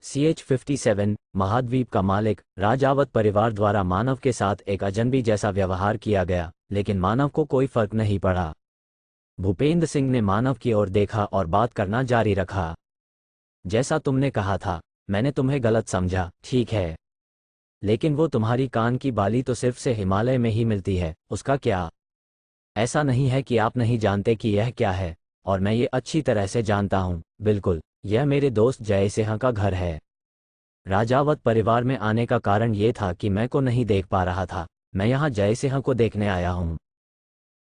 CH-57 महाद्वीप का मालिक राजावत परिवार द्वारा मानव के साथ एक अजनबी जैसा व्यवहार किया गया, लेकिन मानव को कोई फर्क नहीं पड़ा। भूपेंद्र सिंह ने मानव की ओर देखा और बात करना जारी रखा। जैसा तुमने कहा था, मैंने तुम्हें गलत समझा, ठीक है। लेकिन वो तुम्हारी कान की बाली तो सिर्फ से हिमालय में ही मिलती है, उसका क्या? ऐसा नहीं है कि आप नहीं जानते कि यह क्या है, और मैं ये अच्छी तरह से जानता हूँ। बिल्कुल, यह मेरे दोस्त जय सिंह का घर है। राजावत परिवार में आने का कारण ये था कि मैं को नहीं देख पा रहा था, मैं यहाँ जय सिंह को देखने आया हूँ।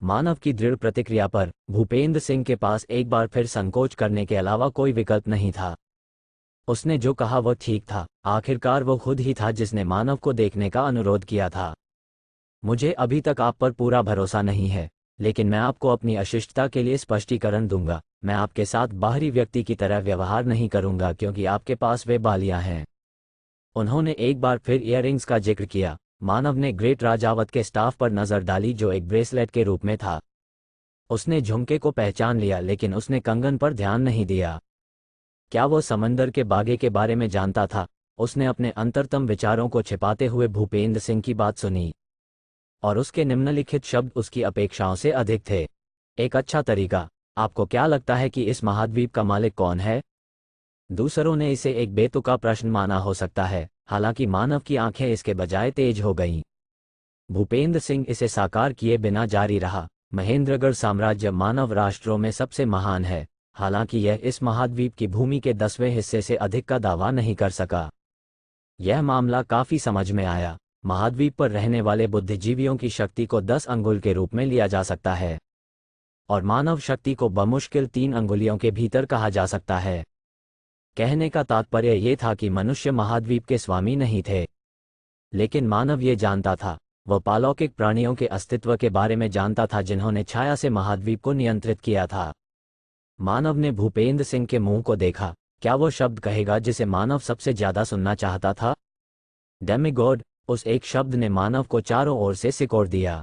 मानव की दृढ़ प्रतिक्रिया पर भूपेंद्र सिंह के पास एक बार फिर संकोच करने के अलावा कोई विकल्प नहीं था। उसने जो कहा वह ठीक था, आखिरकार वो खुद ही था जिसने मानव को देखने का अनुरोध किया था। मुझे अभी तक आप पर पूरा भरोसा नहीं है, लेकिन मैं आपको अपनी अशिष्टता के लिए स्पष्टीकरण दूंगा। मैं आपके साथ बाहरी व्यक्ति की तरह व्यवहार नहीं करूंगा क्योंकि आपके पास वे बालियां हैं। उन्होंने एक बार फिर इयररिंग्स का जिक्र किया। मानव ने ग्रेट राजावत के स्टाफ पर नजर डाली जो एक ब्रेसलेट के रूप में था। उसने झुमके को पहचान लिया, लेकिन उसने कंगन पर ध्यान नहीं दिया। क्या वो समंदर के बागे के बारे में जानता था? उसने अपने अंतरतम विचारों को छिपाते हुए भूपेंद्र सिंह की बात सुनी, और उसके निम्नलिखित शब्द उसकी अपेक्षाओं से अधिक थे। एक अच्छा तरीका। आपको क्या लगता है कि इस महाद्वीप का मालिक कौन है? दूसरों ने इसे एक बेतुका प्रश्न माना हो सकता है, हालांकि मानव की आंखें इसके बजाय तेज हो गईं। भूपेंद्र सिंह इसे साकार किए बिना जारी रहा। महेंद्रगढ़ साम्राज्य मानव राष्ट्रों में सबसे महान है, हालांकि यह इस महाद्वीप की भूमि के 10वें हिस्से से अधिक का दावा नहीं कर सका। यह मामला काफी समझ में आया। महाद्वीप पर रहने वाले बुद्धिजीवियों की शक्ति को 10 अंगुल के रूप में लिया जा सकता है, और मानव शक्ति को बमुश्किल 3 अंगुलियों के भीतर कहा जा सकता है। कहने का तात्पर्य यह था कि मनुष्य महाद्वीप के स्वामी नहीं थे, लेकिन मानव ये जानता था। वह पालौकिक प्राणियों के अस्तित्व के बारे में जानता था जिन्होंने छाया से महाद्वीप को नियंत्रित किया था। मानव ने भूपेंद्र सिंह के मुंह को देखा। क्या वो शब्द कहेगा जिसे मानव सबसे ज्यादा सुनना चाहता था? डेमिगॉड। उस एक शब्द ने मानव को चारों ओर से सिकोड़ दिया।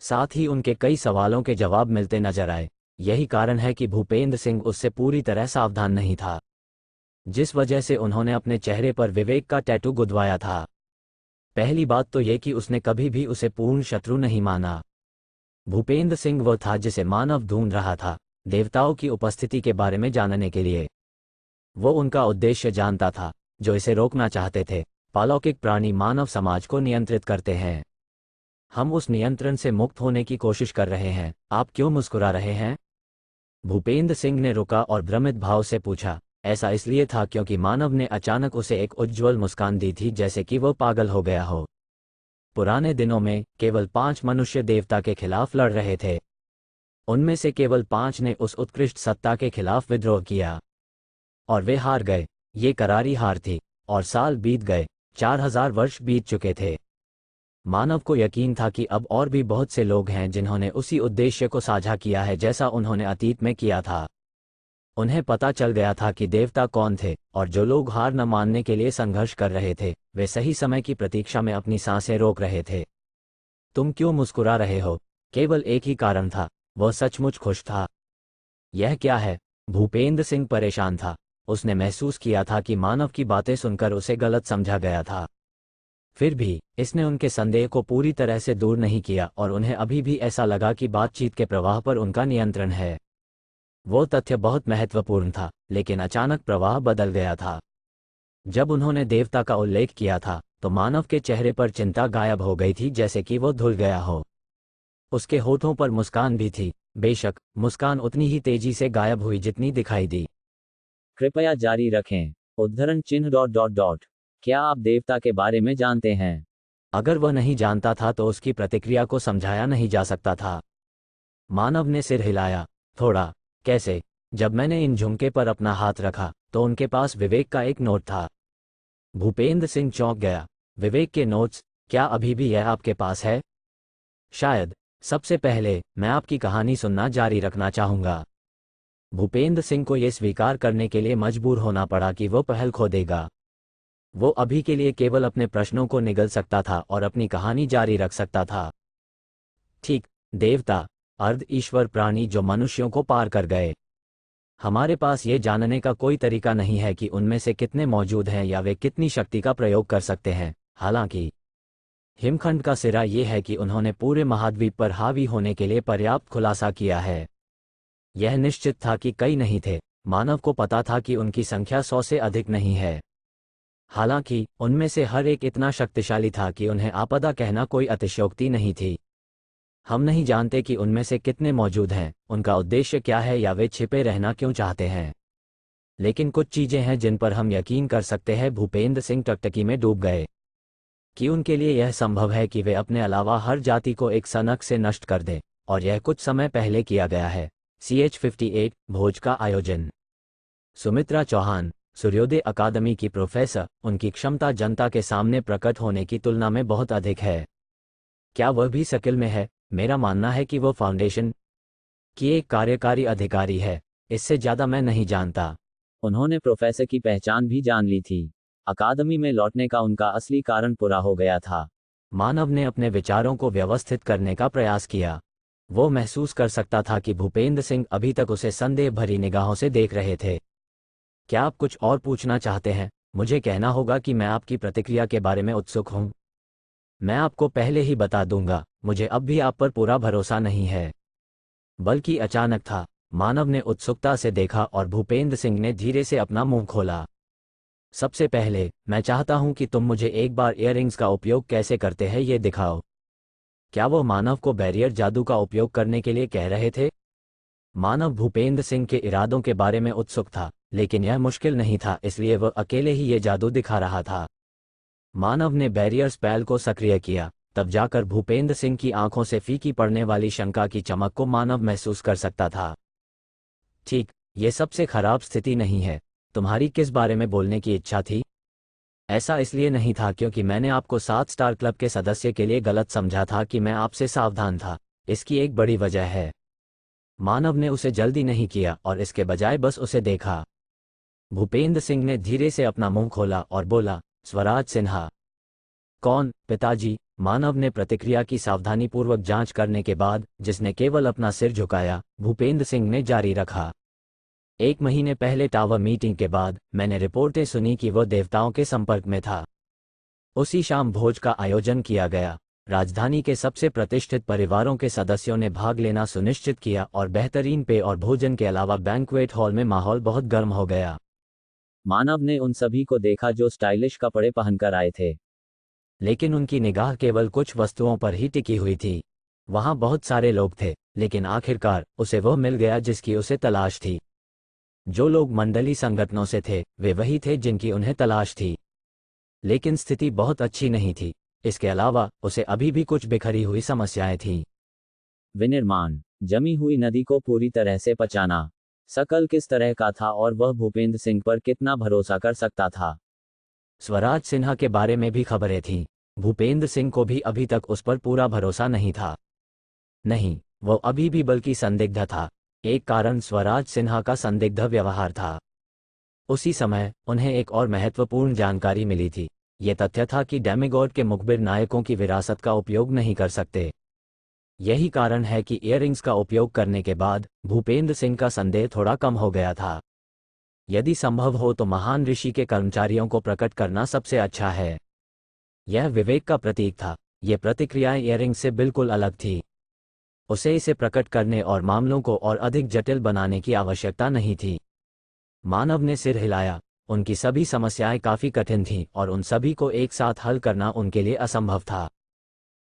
साथ ही उनके कई सवालों के जवाब मिलते नजर आए। यही कारण है कि भूपेंद्र सिंह उससे पूरी तरह सावधान नहीं था, जिस वजह से उन्होंने अपने चेहरे पर विवेक का टैटू गुदवाया था। पहली बात तो यह कि उसने कभी भी उसे पूर्ण शत्रु नहीं माना। भूपेंद्र सिंह वह था जिसे मानव ढूंढ रहा था, देवताओं की उपस्थिति के बारे में जानने के लिए। वो उनका उद्देश्य जानता था, जो इसे रोकना चाहते थे। पालौकिक प्राणी मानव समाज को नियंत्रित करते हैं। हम उस नियंत्रण से मुक्त होने की कोशिश कर रहे हैं। आप क्यों मुस्कुरा रहे हैं? भूपेंद्र सिंह ने रुका और भ्रमित भाव से पूछा। ऐसा इसलिए था क्योंकि मानव ने अचानक उसे एक उज्ज्वल मुस्कान दी थी, जैसे कि वो पागल हो गया हो। पुराने दिनों में केवल 5 मनुष्य देवता के खिलाफ लड़ रहे थे। उनमें से केवल 5 ने उस उत्कृष्ट सत्ता के खिलाफ विद्रोह किया, और वे हार गए। ये करारी हार थी, और साल बीत गए। 4000 वर्ष बीत चुके थे। मानव को यकीन था कि अब और भी बहुत से लोग हैं जिन्होंने उसी उद्देश्य को साझा किया है जैसा उन्होंने अतीत में किया था। उन्हें पता चल गया था कि देवता कौन थे, और जो लोग हार न मानने के लिए संघर्ष कर रहे थे, वे सही समय की प्रतीक्षा में अपनी सांसें रोक रहे थे। तुम क्यों मुस्कुरा रहे हो? केवल एक ही कारण था, वह सचमुच खुश था। यह क्या है? भूपेंद्र सिंह परेशान था। उसने महसूस किया था कि मानव की बातें सुनकर उसे गलत समझा गया था। फिर भी इसने उनके संदेह को पूरी तरह से दूर नहीं किया, और उन्हें अभी भी ऐसा लगा कि बातचीत के प्रवाह पर उनका नियंत्रण है। वो तथ्य बहुत महत्वपूर्ण था, लेकिन अचानक प्रवाह बदल गया था। जब उन्होंने देवता का उल्लेख किया था, तो मानव के चेहरे पर चिंता गायब हो गई थी, जैसे कि वो धुल गया हो। उसके होठों पर मुस्कान भी थी, बेशक मुस्कान उतनी ही तेजी से गायब हुई जितनी दिखाई दी। कृपया जारी रखें। उद्धरण चिन्ह डॉट डॉट डॉट। क्या आप देवता के बारे में जानते हैं? अगर वह नहीं जानता था तो उसकी प्रतिक्रिया को समझाया नहीं जा सकता था। मानव ने सिर हिलाया। थोड़ा। कैसे? जब मैंने इन झुमके पर अपना हाथ रखा तो उनके पास विवेक का एक नोट था। भूपेंद्र सिंह चौंक गया। विवेक के नोट्स? क्या अभी भी यह आपके पास है? शायद। सबसे पहले मैं आपकी कहानी सुनना जारी रखना चाहूंगा। भूपेंद्र सिंह को यह स्वीकार करने के लिए मजबूर होना पड़ा कि वो पहल खो देगा। वो अभी के लिए केवल अपने प्रश्नों को निगल सकता था और अपनी कहानी जारी रख सकता था। ठीक, देवता, अर्ध ईश्वर प्राणी जो मनुष्यों को पार कर गए। हमारे पास ये जानने का कोई तरीका नहीं है कि उनमें से कितने मौजूद हैं या वे कितनी शक्ति का प्रयोग कर सकते हैं। हालांकि हिमखंड का सिरा ये है कि उन्होंने पूरे महाद्वीप पर हावी होने के लिए पर्याप्त खुलासा किया है। यह निश्चित था कि कई नहीं थे। मानव को पता था कि उनकी संख्या 100 से अधिक नहीं है। हालांकि उनमें से हर एक इतना शक्तिशाली था कि उन्हें आपदा कहना कोई अतिशयोक्ति नहीं थी। हम नहीं जानते कि उनमें से कितने मौजूद हैं, उनका उद्देश्य क्या है या वे छिपे रहना क्यों चाहते हैं। लेकिन कुछ चीजें हैं जिन पर हम यकीन कर सकते हैं। भूपेंद्र सिंह टकटकी में डूब गए कि उनके लिए यह संभव है कि वे अपने अलावा हर जाति को एक सनक से नष्ट कर दें, और यह कुछ समय पहले किया गया है। CH-58 भोज का आयोजन। सुमित्रा चौहान, सूर्योदय अकादमी की प्रोफेसर, उनकी क्षमता जनता के सामने प्रकट होने की तुलना में बहुत अधिक है। क्या वह भी शक्ल में है? मेरा मानना है कि वो फाउंडेशन की एक कार्यकारी अधिकारी है। इससे ज्यादा मैं नहीं जानता। उन्होंने प्रोफेसर की पहचान भी जान ली थी। अकादमी में लौटने का उनका असली कारण पूरा हो गया था। मानव ने अपने विचारों को व्यवस्थित करने का प्रयास किया। वो महसूस कर सकता था कि भूपेंद्र सिंह अभी तक उसे संदेह भरी निगाहों से देख रहे थे। क्या आप कुछ और पूछना चाहते हैं? मुझे कहना होगा कि मैं आपकी प्रतिक्रिया के बारे में उत्सुक हूं। मैं आपको पहले ही बता दूंगा, मुझे अब भी आप पर पूरा भरोसा नहीं है। बल्कि अचानक था। मानव ने उत्सुकता से देखा और भूपेंद्र सिंह ने धीरे से अपना मुंह खोला। सबसे पहले मैं चाहता हूं कि तुम मुझे एक बार इयररिंग्स का उपयोग कैसे करते हैं ये दिखाओ। क्या वो मानव को बैरियर जादू का उपयोग करने के लिए कह रहे थे? मानव भूपेंद्र सिंह के इरादों के बारे में उत्सुक था, लेकिन यह मुश्किल नहीं था, इसलिए वह अकेले ही ये जादू दिखा रहा था। मानव ने बैरियर स्पेल को सक्रिय किया, तब जाकर भूपेंद्र सिंह की आंखों से फीकी पड़ने वाली शंका की चमक को मानव महसूस कर सकता था। ठीक, ये सबसे खराब स्थिति नहीं है। तुम्हारी किस बारे में बोलने की इच्छा थी? ऐसा इसलिए नहीं था क्योंकि मैंने आपको 7 स्टार क्लब के सदस्य के लिए गलत समझा था कि मैं आपसे सावधान था। इसकी एक बड़ी वजह है। मानव ने उसे जल्दी नहीं किया और इसके बजाय बस उसे देखा। भूपेंद्र सिंह ने धीरे से अपना मुंह खोला और बोला, स्वराज सिन्हा। कौन, पिताजी? मानव ने प्रतिक्रिया की सावधानीपूर्वक जांच करने के बाद, जिसने केवल अपना सिर झुकाया, भूपेंद्र सिंह ने जारी रखा। 1 महीने पहले टावर मीटिंग के बाद मैंने रिपोर्टें सुनी कि वह देवताओं के संपर्क में था। उसी शाम भोज का आयोजन किया गया। राजधानी के सबसे प्रतिष्ठित परिवारों के सदस्यों ने भाग लेना सुनिश्चित किया और बेहतरीन पेय और भोजन के अलावा बैंक्वेट हॉल में माहौल बहुत गर्म हो गया। मानव ने उन सभी को देखा जो स्टाइलिश कपड़े पहनकर आए थे, लेकिन उनकी निगाह केवल कुछ वस्तुओं पर ही टिकी हुई थी। वहां बहुत सारे लोग थे, लेकिन आखिरकार उसे वह मिल गया जिसकी उसे तलाश थी। जो लोग मंडली संगठनों से थे, वे वही थे जिनकी उन्हें तलाश थी। लेकिन स्थिति बहुत अच्छी नहीं थी। इसके अलावा उसे अभी भी कुछ बिखरी हुई समस्याएं थीं। विनिर्माण, जमी हुई नदी को पूरी तरह से पचाना, शकल किस तरह का था और वह भूपेंद्र सिंह पर कितना भरोसा कर सकता था। स्वराज सिन्हा के बारे में भी खबरें थीं। भूपेंद्र सिंह को भी अभी तक उस पर पूरा भरोसा नहीं था। नहीं, वह अभी भी बल्कि संदिग्ध था। एक कारण स्वराज सिन्हा का संदिग्ध व्यवहार था। उसी समय उन्हें एक और महत्वपूर्ण जानकारी मिली थी। यह तथ्य था कि डेमिगॉड के मुखबिर नायकों की विरासत का उपयोग नहीं कर सकते। यही कारण है कि इयररिंग्स का उपयोग करने के बाद भूपेंद्र सिंह का संदेह थोड़ा कम हो गया था। यदि संभव हो तो महान ऋषि के कर्मचारियों को प्रकट करना सबसे अच्छा है। यह विवेक का प्रतीक था। ये प्रतिक्रियाएं इयररिंग्स से बिल्कुल अलग थी। उसे इसे प्रकट करने और मामलों को और अधिक जटिल बनाने की आवश्यकता नहीं थी। मानव ने सिर हिलाया। उनकी सभी समस्याएं काफी कठिन थीं और उन सभी को एक साथ हल करना उनके लिए असंभव था।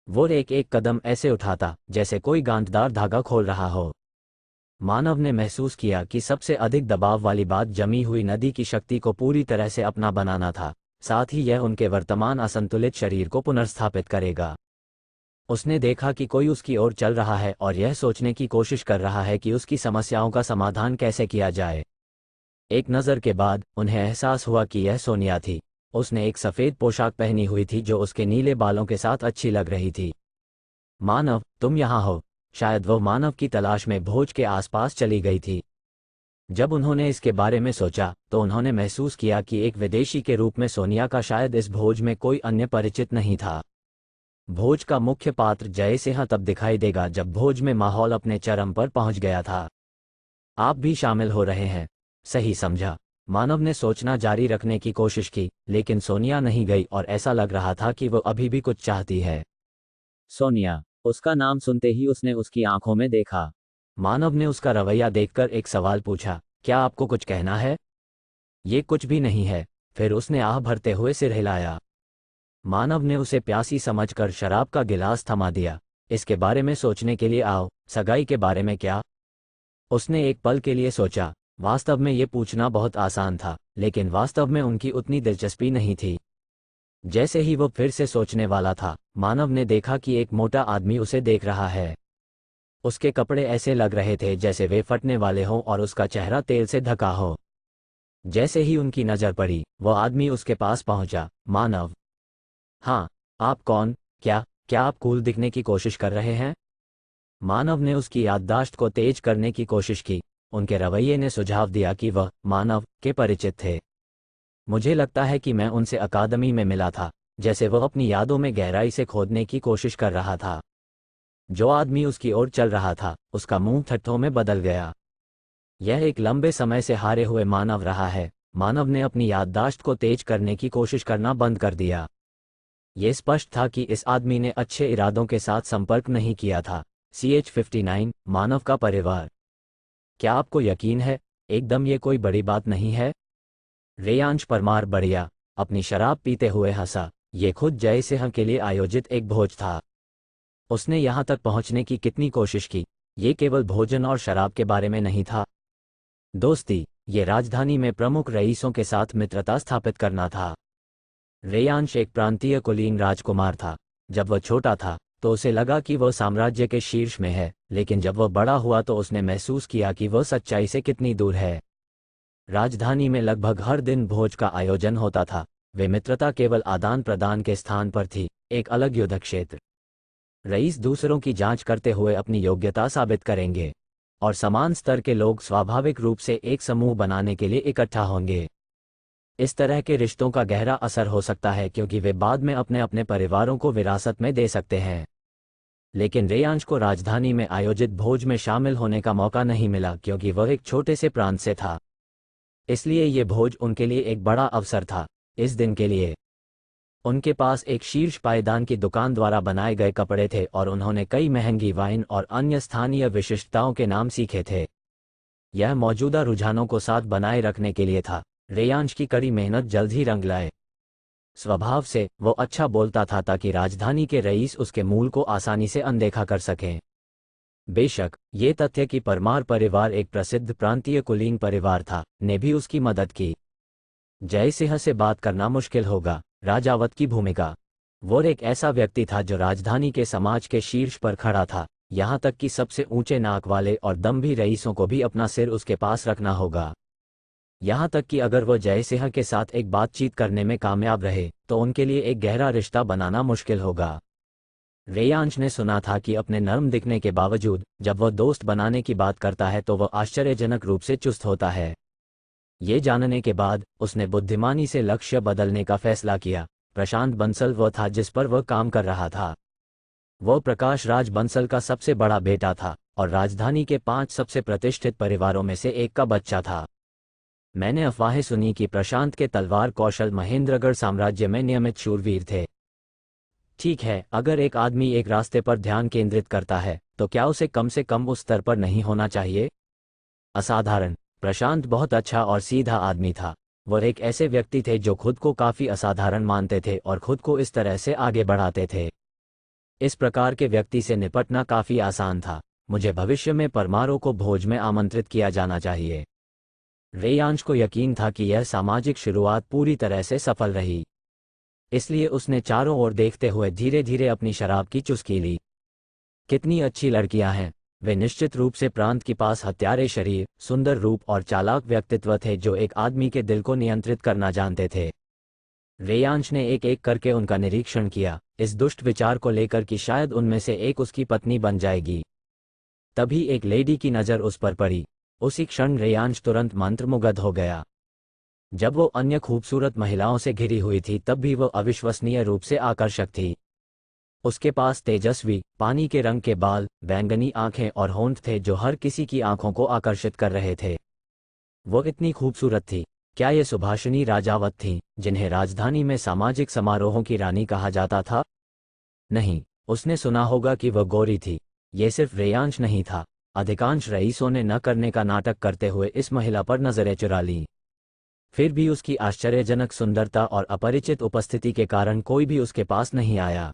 वो एक एक कदम ऐसे उठाता जैसे कोई गांठदार धागा खोल रहा हो। मानव ने महसूस किया कि सबसे अधिक दबाव वाली बात जमी हुई नदी की शक्ति को पूरी तरह से अपना बनाना था, साथ ही यह उनके वर्तमान असंतुलित शरीर को पुनर्स्थापित करेगा। उसने देखा कि कोई उसकी ओर चल रहा है और यह सोचने की कोशिश कर रहा है कि उसकी समस्याओं का समाधान कैसे किया जाए। एक नज़र के बाद उन्हें एहसास हुआ कि यह सोनिया थी। उसने एक सफ़ेद पोशाक पहनी हुई थी जो उसके नीले बालों के साथ अच्छी लग रही थी। मानव, तुम यहाँ हो। शायद वह मानव की तलाश में भोज के आसपास चली गई थी। जब उन्होंने इसके बारे में सोचा तो उन्होंने महसूस किया कि एक विदेशी के रूप में सोनिया का शायद इस भोज में कोई अन्य परिचित नहीं था। भोज का मुख्य पात्र जय सिंह तब दिखाई देगा जब भोज में माहौल अपने चरम पर पहुंच गया था। आप भी शामिल हो रहे हैं। सही समझा। मानव ने सोचना जारी रखने की कोशिश की, लेकिन सोनिया नहीं गई और ऐसा लग रहा था कि वो अभी भी कुछ चाहती है। सोनिया, उसका नाम सुनते ही उसने उसकी आंखों में देखा। मानव ने उसका रवैया देखकर एक सवाल पूछा, क्या आपको कुछ कहना है? ये कुछ भी नहीं है। फिर उसने आह भरते हुए सिर हिलाया। मानव ने उसे प्यासी समझकर शराब का गिलास थमा दिया। इसके बारे में सोचने के लिए आओ, सगाई के बारे में क्या? उसने एक पल के लिए सोचा। वास्तव में ये पूछना बहुत आसान था, लेकिन वास्तव में उनकी उतनी दिलचस्पी नहीं थी। जैसे ही वो फिर से सोचने वाला था, मानव ने देखा कि एक मोटा आदमी उसे देख रहा है। उसके कपड़े ऐसे लग रहे थे जैसे वे फटने वाले हों और उसका चेहरा तेल से ढका हो। जैसे ही उनकी नज़र पड़ी, वह आदमी उसके पास पहुंचा। मानव। हाँ। आप कौन? क्या क्या आप कूल दिखने की कोशिश कर रहे हैं? मानव ने उसकी याददाश्त को तेज करने की कोशिश की। उनके रवैये ने सुझाव दिया कि वह मानव के परिचित थे। मुझे लगता है कि मैं उनसे अकादमी में मिला था। जैसे वह अपनी यादों में गहराई से खोदने की कोशिश कर रहा था। जो आदमी उसकी ओर चल रहा था, उसका मुंह ठट्ठों में बदल गया। यह एक लंबे समय से हारे हुए मानव रहा है। मानव ने अपनी याददाश्त को तेज करने की कोशिश करना बंद कर दिया। यह स्पष्ट था कि इस आदमी ने अच्छे इरादों के साथ संपर्क नहीं किया था। CH-59, मानव का परिवार। क्या आपको यकीन है? एकदम ये कोई बड़ी बात नहीं है। रेयांश परमार बढ़िया अपनी शराब पीते हुए हंसा। ये खुद जय सिंह के लिए आयोजित एक भोज था। उसने यहाँ तक पहुँचने की कितनी कोशिश की। ये केवल भोजन और शराब के बारे में नहीं था। दोस्ती, ये राजधानी में प्रमुख रईसों के साथ मित्रता स्थापित करना था। रेयांश एक प्रांतीय कुलीन राजकुमार था। जब वह छोटा था तो उसे लगा कि वह साम्राज्य के शीर्ष में है, लेकिन जब वह बड़ा हुआ तो उसने महसूस किया कि वह सच्चाई से कितनी दूर है। राजधानी में लगभग हर दिन भोज का आयोजन होता था। वे मित्रता केवल आदान प्रदान के स्थान पर थी, एक अलग युद्ध क्षेत्र। रईस दूसरों की जांच करते हुए अपनी योग्यता साबित करेंगे, और समान स्तर के लोग स्वाभाविक रूप से एक समूह बनाने के लिए इकट्ठा होंगे। इस तरह के रिश्तों का गहरा असर हो सकता है क्योंकि वे बाद में अपने अपने परिवारों को विरासत में दे सकते हैं। लेकिन रेयांश को राजधानी में आयोजित भोज में शामिल होने का मौका नहीं मिला क्योंकि वह एक छोटे से प्रांत से था। इसलिए ये भोज उनके लिए एक बड़ा अवसर था। इस दिन के लिए उनके पास एक शीर्ष पायदान की दुकान द्वारा बनाए गए कपड़े थे और उन्होंने कई महंगी वाइन और अन्य स्थानीय विशिष्टताओं के नाम सीखे थे। यह मौजूदा रुझानों को साथ बनाए रखने के लिए था। रेयांश की कड़ी मेहनत जल्द ही रंग लाए। स्वभाव से वो अच्छा बोलता था ताकि राजधानी के रईस उसके मूल को आसानी से अनदेखा कर सकें। बेशक ये तथ्य कि परमार परिवार एक प्रसिद्ध प्रांतीय कुलीन परिवार था, ने भी उसकी मदद की। जय सिंह से बात करना मुश्किल होगा। राजावत की भूमिका। वो एक ऐसा व्यक्ति था जो राजधानी के समाज के शीर्ष पर खड़ा था, यहाँ तक कि सबसे ऊंचे नाक वाले और दम्भी रईसों को भी अपना सिर उसके पास रखना होगा। यहाँ तक कि अगर वह जय सिंह के साथ एक बातचीत करने में कामयाब रहे तो उनके लिए एक गहरा रिश्ता बनाना मुश्किल होगा। रेयांश ने सुना था कि अपने नर्म दिखने के बावजूद जब वह दोस्त बनाने की बात करता है तो वह आश्चर्यजनक रूप से चुस्त होता है। ये जानने के बाद उसने बुद्धिमानी से लक्ष्य बदलने का फैसला किया। प्रशांत बंसल वह था जिस पर वह काम कर रहा था। वह प्रकाश राज बंसल का सबसे बड़ा बेटा था और राजधानी के 5 सबसे प्रतिष्ठित परिवारों में से एक का बच्चा था। मैंने अफवाहें सुनी कि प्रशांत के तलवार कौशल महेंद्रगढ़ साम्राज्य में नियमित शूरवीर थे। ठीक है, अगर एक आदमी एक रास्ते पर ध्यान केंद्रित करता है तो क्या उसे कम से कम उस स्तर पर नहीं होना चाहिए? असाधारण। प्रशांत बहुत अच्छा और सीधा आदमी था। वह एक ऐसे व्यक्ति थे जो खुद को काफी असाधारण मानते थे और खुद को इस तरह से आगे बढ़ाते थे। इस प्रकार के व्यक्ति से निपटना काफी आसान था। मुझे भविष्य में परमारों को भोज में आमंत्रित किया जाना चाहिए। रेयांश को यकीन था कि यह सामाजिक शुरुआत पूरी तरह से सफल रही। इसलिए उसने चारों ओर देखते हुए धीरे धीरे अपनी शराब की चुस्की ली। कितनी अच्छी लड़कियां हैं। वे निश्चित रूप से प्रांत के पास हत्यारे शरीर, सुंदर रूप और चालाक व्यक्तित्व थे जो एक आदमी के दिल को नियंत्रित करना जानते थे। रेयांश ने एक एक करके उनका निरीक्षण किया, इस दुष्ट विचार को लेकर कि शायद उनमें से एक उसकी पत्नी बन जाएगी। तभी एक लेडी की नज़र उस पर पड़ी। उसी क्षण रेयांश तुरंत मंत्रमुग्ध हो गया। जब वो अन्य खूबसूरत महिलाओं से घिरी हुई थी तब भी वो अविश्वसनीय रूप से आकर्षक थी। उसके पास तेजस्वी, पानी के रंग के बाल, बैंगनी आंखें और होंठ थे जो हर किसी की आंखों को आकर्षित कर रहे थे। वो इतनी खूबसूरत थी। क्या ये सुभाषिनी राजावत थीं, जिन्हें राजधानी में सामाजिक समारोहों की रानी कहा जाता था? नहीं, उसने सुना होगा कि वह गोरी थी। ये सिर्फ रेयांश नहीं था। अधिकांश रईसों ने न करने का नाटक करते हुए इस महिला पर नजरें चुरा लीं। फिर भी उसकी आश्चर्यजनक सुंदरता और अपरिचित उपस्थिति के कारण कोई भी उसके पास नहीं आया।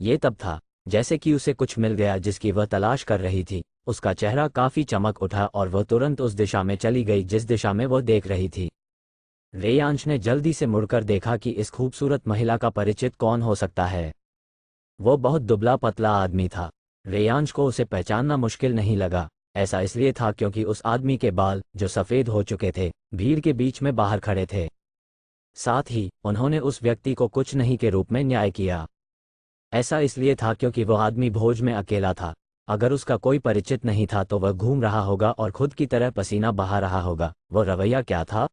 ये तब था जैसे कि उसे कुछ मिल गया जिसकी वह तलाश कर रही थी। उसका चेहरा काफी चमक उठा और वह तुरंत उस दिशा में चली गई जिस दिशा में वह देख रही थी। रेयांश ने जल्दी से मुड़कर देखा कि इस खूबसूरत महिला का परिचित कौन हो सकता है। वो बहुत दुबला पतला आदमी था। रेयांश को उसे पहचानना मुश्किल नहीं लगा। ऐसा इसलिए था क्योंकि उस आदमी के बाल, जो सफ़ेद हो चुके थे, भीड़ के बीच में बाहर खड़े थे। साथ ही उन्होंने उस व्यक्ति को कुछ नहीं के रूप में न्याय किया। ऐसा इसलिए था क्योंकि वह आदमी भोज में अकेला था। अगर उसका कोई परिचित नहीं था तो वह घूम रहा होगा और खुद की तरह पसीना बहा रहा होगा। वह रवैया क्या था?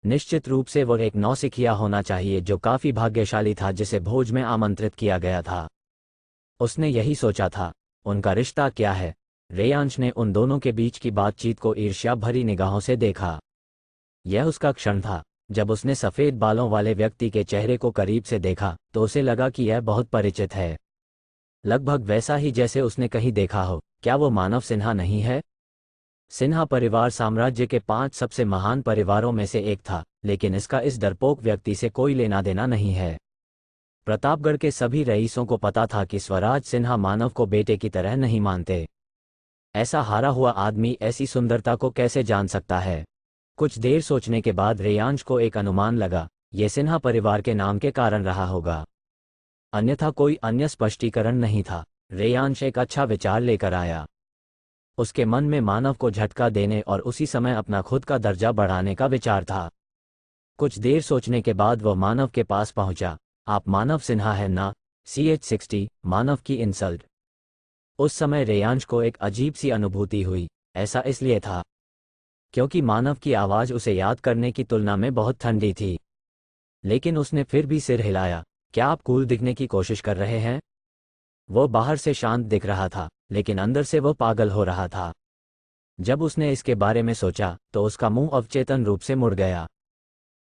निश्चित रूप से वह एक नौसिखिया होना चाहिए जो काफी भाग्यशाली था जिसे भोज में आमंत्रित किया गया था। उसने यही सोचा था। उनका रिश्ता क्या है? रेयांश ने उन दोनों के बीच की बातचीत को ईर्ष्या भरी निगाहों से देखा। यह उसका क्षण था जब उसने सफेद बालों वाले व्यक्ति के चेहरे को करीब से देखा तो उसे लगा कि यह बहुत परिचित है। लगभग वैसा ही जैसे उसने कहीं देखा हो। क्या वो मानव सिन्हा नहीं है? सिन्हा परिवार साम्राज्य के 5 सबसे महान परिवारों में से एक था, लेकिन इसका इस डरपोक व्यक्ति से कोई लेना देना नहीं है। प्रतापगढ़ के सभी रईसों को पता था कि स्वराज सिन्हा मानव को बेटे की तरह नहीं मानते। ऐसा हारा हुआ आदमी ऐसी सुंदरता को कैसे जान सकता है? कुछ देर सोचने के बाद रेयांश को एक अनुमान लगा। ये सिन्हा परिवार के नाम के कारण रहा होगा, अन्यथा कोई अन्य स्पष्टीकरण नहीं था। रेयांश एक अच्छा विचार लेकर आया। उसके मन में मानव को झटका देने और उसी समय अपना खुद का दर्जा बढ़ाने का विचार था। कुछ देर सोचने के बाद वह मानव के पास पहुंचा। आप मानव सिन्हा है ना? CH-60, मानव की इंसल्ट। उस समय रेयांश को एक अजीब सी अनुभूति हुई। ऐसा इसलिए था क्योंकि मानव की आवाज उसे याद करने की तुलना में बहुत ठंडी थी। लेकिन उसने फिर भी सिर हिलाया। क्या आप कूल दिखने की कोशिश कर रहे हैं? वो बाहर से शांत दिख रहा था, लेकिन अंदर से वो पागल हो रहा था। जब उसने इसके बारे में सोचा तो उसका मुंह अवचेतन रूप से मुड़ गया।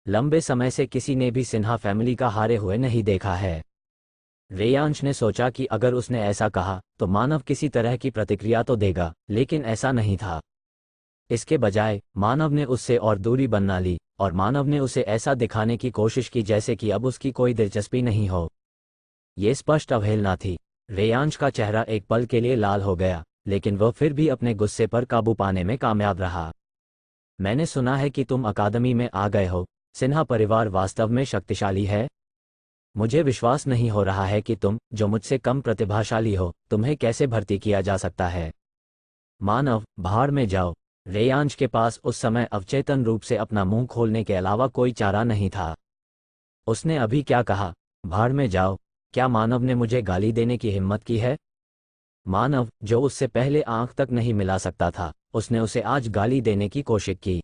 लंबे समय से किसी ने भी सिन्हा फैमिली का हारे हुए नहीं देखा है। रेयांश ने सोचा कि अगर उसने ऐसा कहा तो मानव किसी तरह की प्रतिक्रिया तो देगा, लेकिन ऐसा नहीं था। इसके बजाय मानव ने उससे और दूरी बना ली और मानव ने उसे ऐसा दिखाने की कोशिश की जैसे कि अब उसकी कोई दिलचस्पी नहीं हो। ये स्पष्ट अवहेलना थी। रेयांश का चेहरा एक पल के लिए लाल हो गया, लेकिन वह फिर भी अपने गुस्से पर काबू पाने में कामयाब रहा। मैंने सुना है कि तुम अकादमी में आ गए हो। सिन्हा परिवार वास्तव में शक्तिशाली है? मुझे विश्वास नहीं हो रहा है कि तुम, जो मुझसे कम प्रतिभाशाली हो, तुम्हें कैसे भर्ती किया जा सकता है। मानव, भाड़ में जाओ। रेयांश के पास उस समय अवचेतन रूप से अपना मुंह खोलने के अलावा कोई चारा नहीं था। उसने अभी क्या कहा? भाड़ में जाओ। क्या मानव ने मुझे गाली देने की हिम्मत की है? मानव, जो उससे पहले आंख तक नहीं मिला सकता था, उसने उसे आज गाली देने की कोशिश की।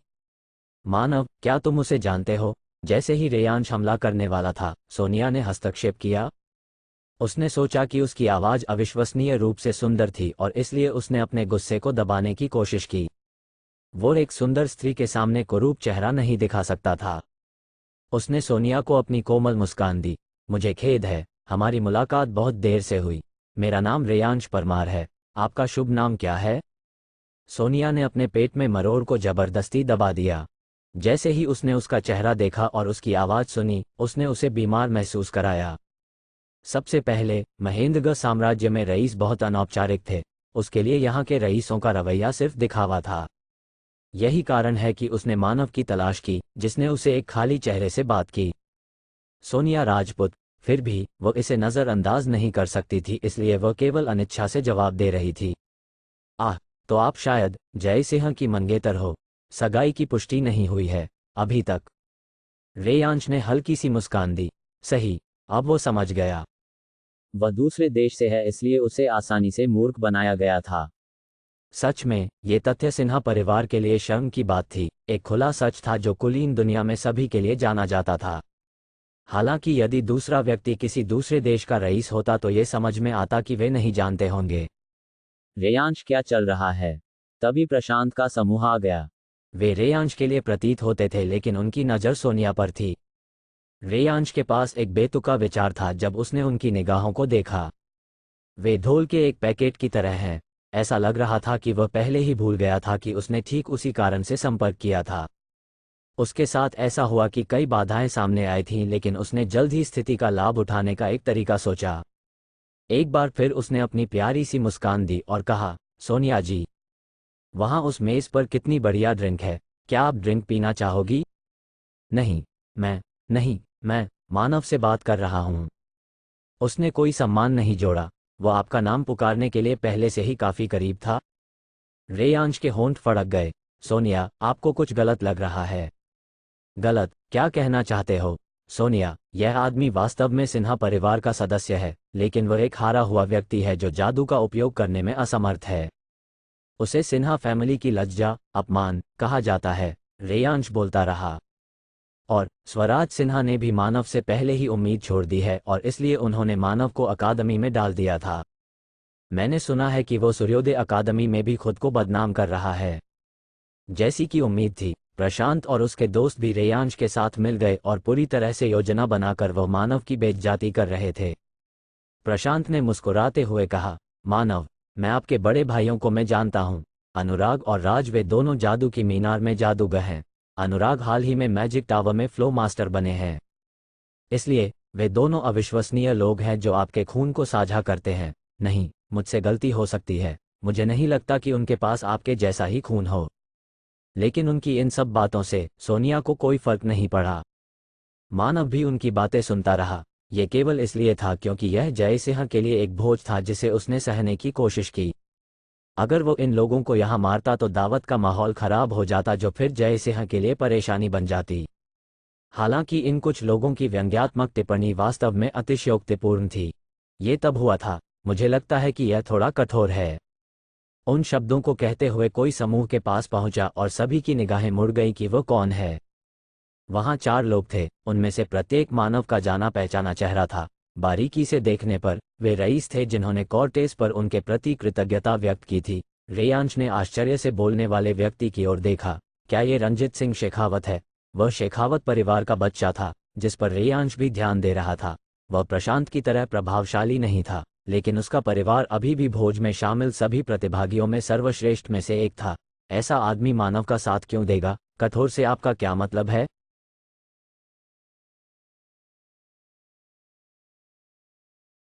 मानव, क्या तुम उसे जानते हो? जैसे ही रेयांश हमला करने वाला था, सोनिया ने हस्तक्षेप किया। उसने सोचा कि उसकी आवाज अविश्वसनीय रूप से सुंदर थी और इसलिए उसने अपने गुस्से को दबाने की कोशिश की। वो एक सुंदर स्त्री के सामने कुरूप चेहरा नहीं दिखा सकता था। उसने सोनिया को अपनी कोमल मुस्कान दी। मुझे खेद है, हमारी मुलाकात बहुत देर से हुई। मेरा नाम रेयांश परमार है। आपका शुभ नाम क्या है? सोनिया ने अपने पेट में मरोड़ को जबरदस्ती दबा दिया। जैसे ही उसने उसका चेहरा देखा और उसकी आवाज सुनी, उसने उसे बीमार महसूस कराया। सबसे पहले, महेंद्रगढ़ साम्राज्य में रईस बहुत अनौपचारिक थे। उसके लिए यहाँ के रईसों का रवैया सिर्फ दिखावा था। यही कारण है कि उसने मानव की तलाश की, जिसने उसे एक खाली चेहरे से बात की। सोनिया राजपूत। फिर भी वो इसे नज़रअंदाज नहीं कर सकती थी, इसलिए वह केवल अनिच्छा से जवाब दे रही थी। आह, तो आप शायद जय सिंह की मंगेतर हो। सगाई की पुष्टि नहीं हुई है अभी तक। रेयांश ने हल्की सी मुस्कान दी। सही, अब वो समझ गया। वह दूसरे देश से है, इसलिए उसे आसानी से मूर्ख बनाया गया था। सच में, ये तथ्य सिन्हा परिवार के लिए शर्म की बात थी। एक खुला सच था जो कुलीन दुनिया में सभी के लिए जाना जाता था। हालांकि यदि दूसरा व्यक्ति किसी दूसरे देश का रईस होता तो ये समझ में आता कि वे नहीं जानते होंगे रेयांश क्या चल रहा है। तभी प्रशांत का समूह आ गया। वे रेयांश के लिए प्रतीत होते थे, लेकिन उनकी नज़र सोनिया पर थी। रेयांश के पास एक बेतुका विचार था जब उसने उनकी निगाहों को देखा। वे ढोल के एक पैकेट की तरह हैं। ऐसा लग रहा था कि वह पहले ही भूल गया था कि उसने ठीक उसी कारण से संपर्क किया था। उसके साथ ऐसा हुआ कि कई बाधाएं सामने आई थीं, लेकिन उसने जल्द ही स्थिति का लाभ उठाने का एक तरीका सोचा। एक बार फिर उसने अपनी प्यारी सी मुस्कान दी और कहा, सोनिया जी, वहाँ उस मेज़ पर कितनी बढ़िया ड्रिंक है, क्या आप ड्रिंक पीना चाहोगी? नहीं, मैं मानव से बात कर रहा हूँ। उसने कोई सम्मान नहीं जोड़ा। वह आपका नाम पुकारने के लिए पहले से ही काफ़ी करीब था। रेयांश के होंठ फड़क गए। सोनिया, आपको कुछ गलत लग रहा है। गलत? क्या कहना चाहते हो? सोनिया, यह आदमी वास्तव में सिन्हा परिवार का सदस्य है, लेकिन वह एक हारा हुआ व्यक्ति है जो जादू का उपयोग करने में असमर्थ है। उसे सिन्हा फैमिली की लज्जा, अपमान कहा जाता है। रेयांश बोलता रहा। और स्वराज सिन्हा ने भी मानव से पहले ही उम्मीद छोड़ दी है और इसलिए उन्होंने मानव को अकादमी में डाल दिया था। मैंने सुना है कि वो सूर्योदय अकादमी में भी खुद को बदनाम कर रहा है। जैसी कि उम्मीद थी, प्रशांत और उसके दोस्त भी रेयांश के साथ मिल गए और पूरी तरह से योजना बनाकर वह मानव की बेइज्जती कर रहे थे। प्रशांत ने मुस्कुराते हुए कहा, मानव, मैं आपके बड़े भाइयों को मैं जानता हूँ। अनुराग और राज, वे दोनों जादू की मीनार में जादूगर हैं। अनुराग हाल ही में मैजिक टावर में फ्लो मास्टर बने हैं। इसलिए वे दोनों अविश्वसनीय लोग हैं जो आपके खून को साझा करते हैं। नहीं, मुझसे गलती हो सकती है। मुझे नहीं लगता कि उनके पास आपके जैसा ही खून हो। लेकिन उनकी इन सब बातों से सोनिया को कोई फर्क नहीं पड़ा। मानव भी उनकी बातें सुनता रहा। यह केवल इसलिए था क्योंकि यह जय सिंह के लिए एक बोझ था जिसे उसने सहने की कोशिश की। अगर वो इन लोगों को यहाँ मारता तो दावत का माहौल खराब हो जाता, जो फिर जय सिंह के लिए परेशानी बन जाती। हालांकि इन कुछ लोगों की व्यंग्यात्मक टिप्पणी वास्तव में अतिशयोक्तिपूर्ण थी। ये तब हुआ था, मुझे लगता है कि यह थोड़ा कठोर है। उन शब्दों को कहते हुए कोई समूह के पास पहुंचा और सभी की निगाहें मुड़ गई कि वो कौन है। वहां 4 लोग थे, उनमें से प्रत्येक मानव का जाना पहचाना चेहरा था। बारीकी से देखने पर वे रईस थे जिन्होंने कॉर्टेस पर उनके प्रति कृतज्ञता व्यक्त की थी। रेयांश ने आश्चर्य से बोलने वाले व्यक्ति की ओर देखा। क्या ये रंजित सिंह शेखावत है? वह शेखावत परिवार का बच्चा था, जिस पर रेयांश भी ध्यान दे रहा था। वह प्रशांत की तरह प्रभावशाली नहीं था, लेकिन उसका परिवार अभी भी भोज में शामिल सभी प्रतिभागियों में सर्वश्रेष्ठ में से एक था। ऐसा आदमी मानव का साथ क्यों देगा? कठोर से आपका क्या मतलब है?